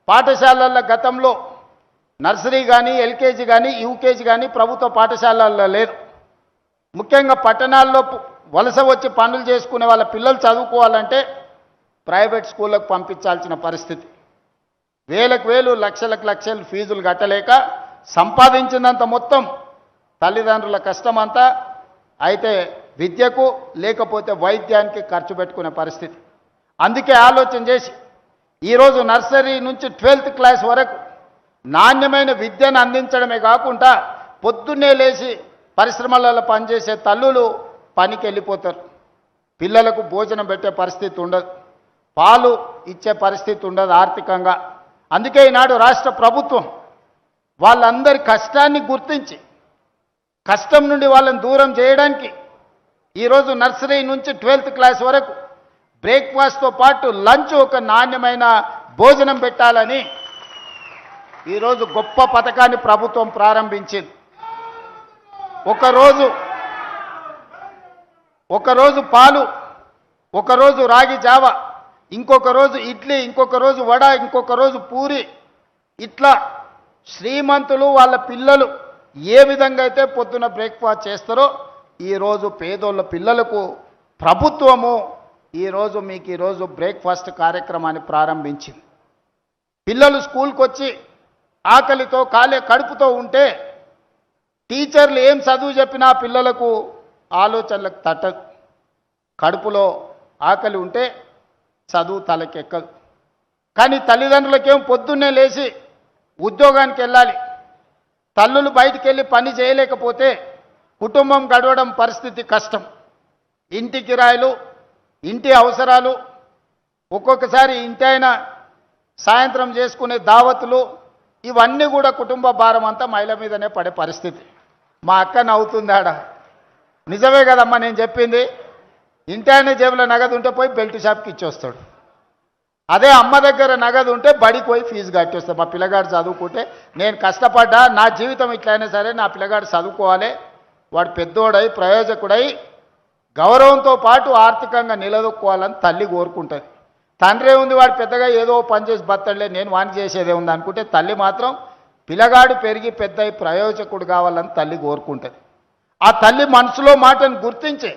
పాఠశాలల గతంలో నర్సరీ కానీ ఎల్కేజీ కానీ యూకేజీ కానీ ప్రభుత్వ పాఠశాలల్లో లేదు. ముఖ్యంగా పట్టణాల్లో వలస వచ్చి పనులు చేసుకునే వాళ్ళ పిల్లలు చదువుకోవాలంటే ప్రైవేట్ స్కూళ్ళకు పంపించాల్సిన పరిస్థితి. వేలకు వేలు లక్షలకు లక్షలు ఫీజులు కట్టలేక సంపాదించినంత మొత్తం తల్లిదండ్రుల కష్టమంతా అయితే విద్యకు లేకపోతే వైద్యానికి ఖర్చు పెట్టుకునే పరిస్థితి. అందుకే ఆలోచన చేసి ఈరోజు నర్సరీ నుంచి 12th క్లాస్ వరకు నాణ్యమైన విద్యను అందించడమే కాకుండా పొద్దున్నే లేచి పరిశ్రమలలో పనిచేసే తల్లులు పనికి వెళ్ళిపోతారు. పిల్లలకు భోజనం పెట్టే పరిస్థితి ఉండదు, పాలు ఇచ్చే పరిస్థితి ఉండదు ఆర్థికంగా. అందుకే ఈనాడు రాష్ట్ర ప్రభుత్వం వాళ్ళందరి కష్టాన్ని గుర్తించి కష్టం నుండి వాళ్ళని దూరం చేయడానికి ఈరోజు నర్సరీ నుంచి 12th క్లాస్ వరకు బ్రేక్ఫాస్ట్తో పాటు లంచ్ ఒక నాణ్యమైన భోజనం పెట్టాలని ఈరోజు గొప్ప పథకాన్ని ప్రభుత్వం ప్రారంభించింది. ఒకరోజు పాలు, ఒకరోజు రాగి జావ, ఇంకొక రోజు ఇడ్లీ, ఇంకొక రోజు వడ, ఇంకొక రోజు పూరి. ఇట్లా శ్రీమంతులు వాళ్ళ పిల్లలు ఏ విధంగా అయితే పొద్దున బ్రేక్ఫాస్ట్ చేస్తారో ఈరోజు పేదోళ్ళ పిల్లలకు ప్రభుత్వము ఈరోజు బ్రేక్ఫాస్ట్ కార్యక్రమాన్ని ప్రారంభించింది. పిల్లలు స్కూల్కి వచ్చి ఆకలితో కడుపుతో ఉంటే టీచర్లు ఏం చదువు చెప్పినా పిల్లలకు ఆలోచనలకు తట్టదు. కడుపులో ఆకలి ఉంటే చదువు తలకెక్కదు. కానీ తల్లిదండ్రులకేం పొద్దున్నే లేచి ఉద్యోగానికి వెళ్ళాలి, తల్లులు బయటికి వెళ్ళి పని చేయలేకపోతే కుటుంబం గడవడం పరిస్థితి కష్టం. ఇంటి కిరాయిలు, ఇంటి అవసరాలు, ఒక్కొక్కసారి ఇంటి అయినా సాయంత్రం చేసుకునే దావతులు, ఇవన్నీ కూడా కుటుంబ భారం అంతా మహిళ మీదనే పడే పరిస్థితి. మా అక్క నవ్వుతుందాడ, నిజమే కదమ్మా నేను చెప్పింది. ఇంటి ఆయన జేబులో నగదు ఉంటే పోయి బెల్ట్ షాప్కి ఇచ్చొస్తాడు. అదే అమ్మ దగ్గర నగదు ఉంటే బడికి పోయి ఫీజు కట్టేస్తాడు. మా పిల్లగాడు చదువుకుంటే నేను కష్టపడ్డా, నా జీవితం ఇట్లయినా సరే నా పిల్లగాడు చదువుకోవాలి, వాడు పెద్దోడై ప్రయోజకుడై గౌరవంతో పాటు ఆర్థికంగా నిలదొక్కోవాలని తల్లి కోరుకుంటుంది. తండ్రి ఉంది వాడు పెద్దగా ఏదో పని చేసి బతడలే, నేను వాణి చేసేదే ఉంది అనుకుంటే తల్లి మాత్రం పిల్లగాడు పెరిగి పెద్ద ప్రయోజకుడు కావాలని తల్లి కోరుకుంటుంది. ఆ తల్లి మనసులో మాటను గుర్తించి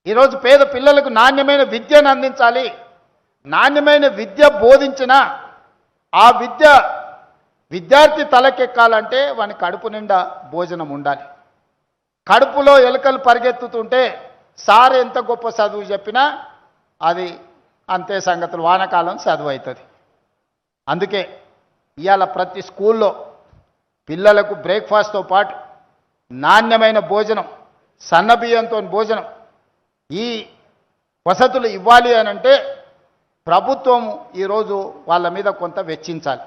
ఈరోజు పేద పిల్లలకు నాణ్యమైన విద్యను అందించాలి. నాణ్యమైన విద్య బోధించిన ఆ విద్యార్థి తలకెక్కాలంటే వాని కడుపు నిండా భోజనం ఉండాలి. కడుపులో ఎలుకలు పరిగెత్తుతుంటే సార్ ఎంత గొప్ప చదువు చెప్పినా అది అంతే సంగతులు, వానకాలం చదువు అవుతుంది. అందుకే ఇవాళ ప్రతి స్కూల్లో పిల్లలకు బ్రేక్ఫాస్ట్తో పాటు నాణ్యమైన భోజనం, సన్నబియ్యంతో భోజనం, ఈ వసతులు ఇవ్వాలి అనంటే ప్రభుత్వం ఈరోజు వాళ్ళ మీద కొంత వెచ్చించాలి.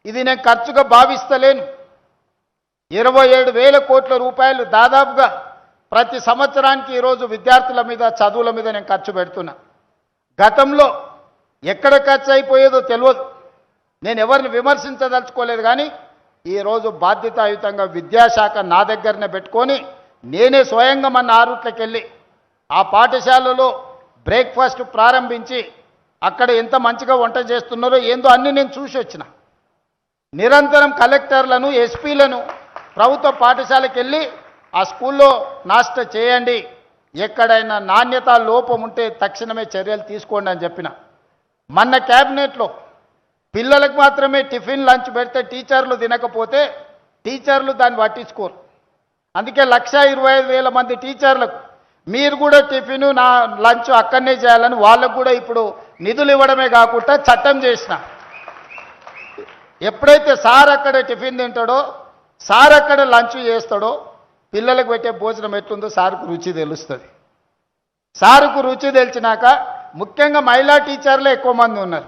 ఇది నేను ఖర్చుగా భావిస్తలేను. 27,000 కోట్ల రూపాయలు దాదాపుగా ప్రతి సంవత్సరానికి ఈరోజు విద్యార్థుల మీద, చదువుల మీద నేను ఖర్చు పెడుతున్నా. గతంలో ఎక్కడ ఖర్చు అయిపోయేదో తెలియదు. నేను ఎవరిని విమర్శించదలుచుకోలేదు. కానీ ఈరోజు బాధ్యతాయుతంగా విద్యాశాఖ నా దగ్గరనే పెట్టుకొని నేనే స్వయంగా మన ఆరుట్లకి వెళ్ళి ఆ పాఠశాలలో బ్రేక్ఫాస్ట్ ప్రారంభించి అక్కడ ఎంత మంచిగా వంట చేస్తున్నారో ఏందో అన్నీ నేను చూసి వచ్చిన. నిరంతరం కలెక్టర్లను, ఎస్పీలను ప్రభుత్వ పాఠశాలకు వెళ్ళి ఆ స్కూల్లో నాస్టా చేయండి, ఎక్కడైనా నాణ్యత లోపం ఉంటే తక్షణమే చర్యలు తీసుకోండి అని చెప్పిన. మొన్న క్యాబినెట్లో పిల్లలకు మాత్రమే టిఫిన్ లంచ్ పెడితే టీచర్లు తినకపోతే టీచర్లు దాన్ని పట్టించుకోరు. అందుకే 1,25,000 మంది టీచర్లకు మీరు కూడా టిఫిన్ నా లంచ్ అక్కడనే చేయాలని వాళ్ళకు కూడా ఇప్పుడు నిధులు ఇవ్వడమే కాకుండా చట్టం చేసిన. ఎప్పుడైతే సార్ అక్కడ టిఫిన్ తింటాడో, సార్ అక్కడ లంచ్ చేస్తాడో పిల్లలకు పెట్టే భోజనం ఎట్లుందో సార్కు రుచి తెలుస్తుంది. సార్కు రుచి తెలిసినాక ముఖ్యంగా మహిళా టీచర్లే ఎక్కువ మంది ఉన్నారు.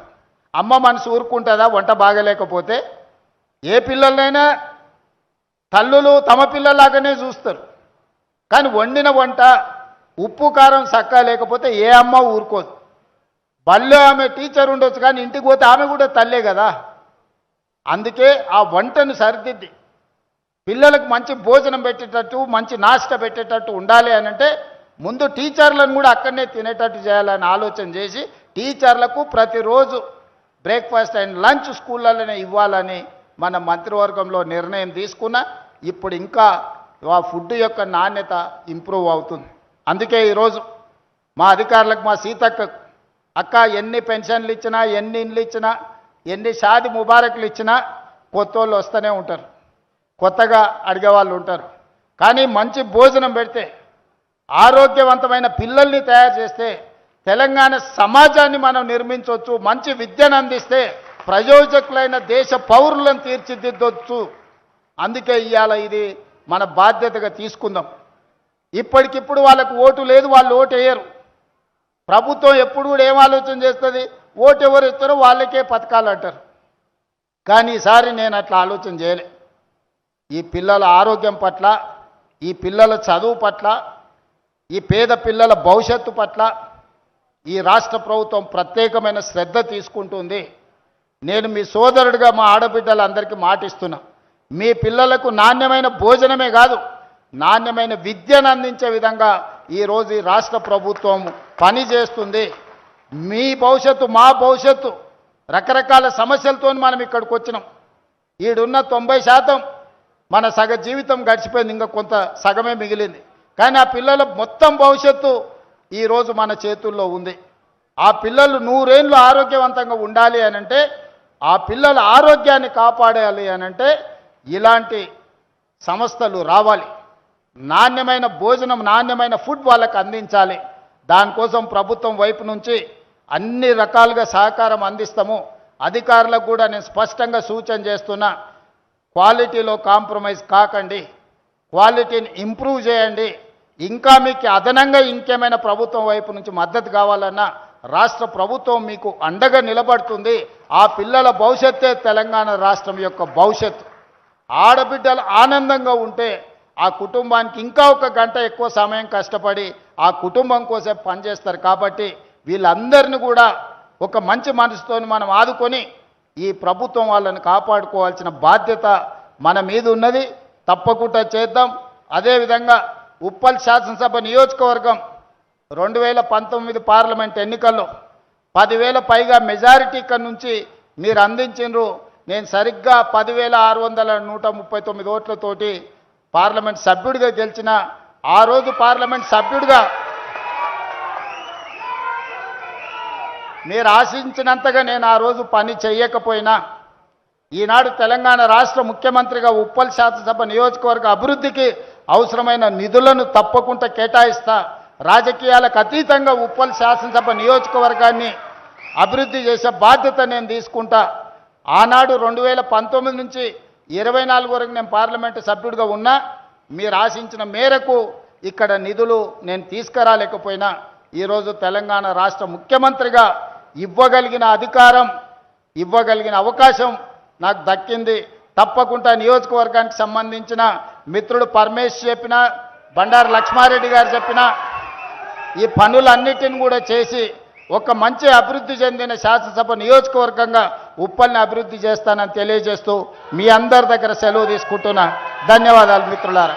అమ్మ మనసు ఊరుకుంటుందా వంట బాగలేకపోతే? ఏ పిల్లలైనా తల్లులు తమ పిల్లలాగానే చూస్తారు. కానీ వండిన వంట ఉప్పు కారం చక్కగా లేకపోతే ఏ అమ్మ ఊరుకోదు. బళ్ళో ఆమె టీచర్ ఉండొచ్చు కానీ ఇంటికి పోతే ఆమె కూడా తల్లే కదా. అందుకే ఆ వంటను సరిదిద్ది పిల్లలకు మంచి భోజనం పెట్టేటట్టు, మంచి నాస్టా పెట్టేటట్టు ఉండాలి అని అంటే ముందు టీచర్లను కూడా అక్కడనే తినేటట్టు చేయాలని ఆలోచన చేసి టీచర్లకు ప్రతిరోజు బ్రేక్ఫాస్ట్ అండ్ లంచ్ స్కూళ్ళలోనే ఇవ్వాలని మన మంత్రివర్గంలో నిర్ణయం తీసుకున్నా. ఇప్పుడు ఇంకా ఆ ఫుడ్ యొక్క నాణ్యత ఇంప్రూవ్ అవుతుంది. అందుకే ఈరోజు మా అధికారులకు, మా సీతక్క అక్క ఎన్ని పెన్షన్లు ఇచ్చినా, ఎన్ని ఇండ్లు ఇచ్చినా, ఎన్ని షాది ముబారకులు ఇచ్చినా కొత్త వాళ్ళు వస్తూనే ఉంటారు, కొత్తగా అడిగేవాళ్ళు ఉంటారు. కానీ మంచి భోజనం పెడితే, ఆరోగ్యవంతమైన పిల్లల్ని తయారు చేస్తే తెలంగాణ సమాజాన్ని మనం నిర్మించవచ్చు. మంచి విద్యను అందిస్తే ప్రయోజకులైన దేశ పౌరులను తీర్చిదిద్దొచ్చు. అందుకే ఇవాళ ఇది మన బాధ్యతగా తీసుకుందాం. ఇప్పటికిప్పుడు వాళ్ళకు ఓటు లేదు, వాళ్ళు ఓటు వేయరు. ప్రభుత్వం ఎప్పుడు కూడా ఏం ఆలోచన చేస్తుంది, ఓటు ఎవరు ఇస్తారో వాళ్ళకే పథకాలు అంటారు. కానీ ఈసారి నేను అట్లా ఆలోచన చేయలే. ఈ పిల్లల ఆరోగ్యం పట్ల, ఈ పిల్లల చదువు పట్ల, ఈ పేద పిల్లల భవిష్యత్తు పట్ల ఈ రాష్ట్ర ప్రభుత్వం ప్రత్యేకమైన శ్రద్ధ తీసుకుంటుంది. నేను మీ సోదరుడిగా మా ఆడబిడ్డలందరికీ మాటిస్తున్నా, మీ పిల్లలకు నాణ్యమైన భోజనమే కాదు, నాణ్యమైన విద్యను అందించే విధంగా ఈరోజు ఈ రాష్ట్ర ప్రభుత్వం పనిచేస్తుంది. మీ భవిష్యత్తు, మా భవిష్యత్తు, రకరకాల సమస్యలతో మనం ఇక్కడికి వచ్చినాం. ఈడున్న 90% మన సగ జీవితం గడిచిపోయింది, ఇంకా కొంత సగమే మిగిలింది. కానీ ఆ పిల్లల మొత్తం భవిష్యత్తు ఈరోజు మన చేతుల్లో ఉంది. ఆ పిల్లలు 100 ఏళ్ళు ఆరోగ్యవంతంగా ఉండాలి అనంటే, ఆ పిల్లల ఆరోగ్యాన్ని కాపాడాలి అనంటే ఇలాంటి సంస్థలు రావాలి. నాణ్యమైన భోజనం, నాణ్యమైన ఫుడ్ వాళ్ళకు అందించాలి. దానికోసం ప్రభుత్వం వైపు నుంచి అన్ని రకాలుగా సహకారం అందిస్తాము. అధికారులకు కూడా నేను స్పష్టంగా సూచన చేస్తున్నా, క్వాలిటీలో కాంప్రమైజ్ కాకండి, క్వాలిటీని ఇంప్రూవ్ చేయండి. ఇంకా మీకు అదనంగా ఇంకేమైనా ప్రభుత్వం వైపు నుంచి మద్దతు కావాలన్నా రాష్ట్ర ప్రభుత్వం మీకు అండగా నిలబడుతుంది. ఆ పిల్లల భవిష్యత్తే తెలంగాణ రాష్ట్రం యొక్క భవిష్యత్తు. ఆడబిడ్డలు ఆనందంగా ఉంటే ఆ కుటుంబానికి ఇంకా 1 గంట ఎక్కువ సమయం కష్టపడి ఆ కుటుంబం కోసం పనిచేస్తారు. కాబట్టి వీళ్ళందరినీ కూడా ఒక మంచి మనసుతో మనం ఆదుకొని ఈ ప్రభుత్వం వాళ్ళని కాపాడుకోవాల్సిన బాధ్యత మన మీద ఉన్నది. తప్పకుండా చేద్దాం. అదేవిధంగా ఉప్పల్ శాసనసభ నియోజకవర్గం 2019 పార్లమెంట్ ఎన్నికల్లో 10,000 పైగా మెజారిటీ ఇక్కడ నుంచి మీరు అందించినారు. నేను సరిగ్గా 10,639 ఓట్లతోటి పార్లమెంట్ సభ్యుడిగా గెలిచిన. ఆ రోజు పార్లమెంట్ సభ్యుడిగా మీరు ఆశించినంతగా నేను ఆ రోజు పని చేయకపోయినా, ఈనాడు తెలంగాణ రాష్ట్ర ముఖ్యమంత్రిగా ఉప్పల్ శాసనసభ నియోజకవర్గ అభివృద్ధికి అవసరమైన నిధులను తప్పకుండా కేటాయిస్తా. రాజకీయాలకు అతీతంగా ఉప్పల్ శాసనసభ నియోజకవర్గాన్ని అభివృద్ధి చేసే బాధ్యత నేను తీసుకుంటా. ఆనాడు 2019 నుంచి 24 వరకు నేను పార్లమెంటు సభ్యుడిగా ఉన్నా. మీరు ఆశించిన మేరకు ఇక్కడ నిధులు నేను తీసుకురాలేకపోయినా ఈరోజు తెలంగాణ రాష్ట్ర ముఖ్యమంత్రిగా ఇవ్వగలిగిన అధికారం, ఇవ్వగలిగిన అవకాశం నాకు దక్కింది. తప్పకుండా నియోజకవర్గానికి సంబంధించిన మిత్రుడు పరమేశ్ చెప్పిన, బండారు లక్ష్మారెడ్డి గారు చెప్పిన ఈ పనులన్నిటిని కూడా చేసి ఒక మంచి అభివృద్ధి చెందిన శాసనసభ నియోజకవర్గంగా ఉప్పల్ని అభివృద్ధి చేస్తానని తెలియజేస్తూ మీ అందరి దగ్గర సెలవు తీసుకుంటున్నా. ధన్యవాదాలు మిత్రులారా.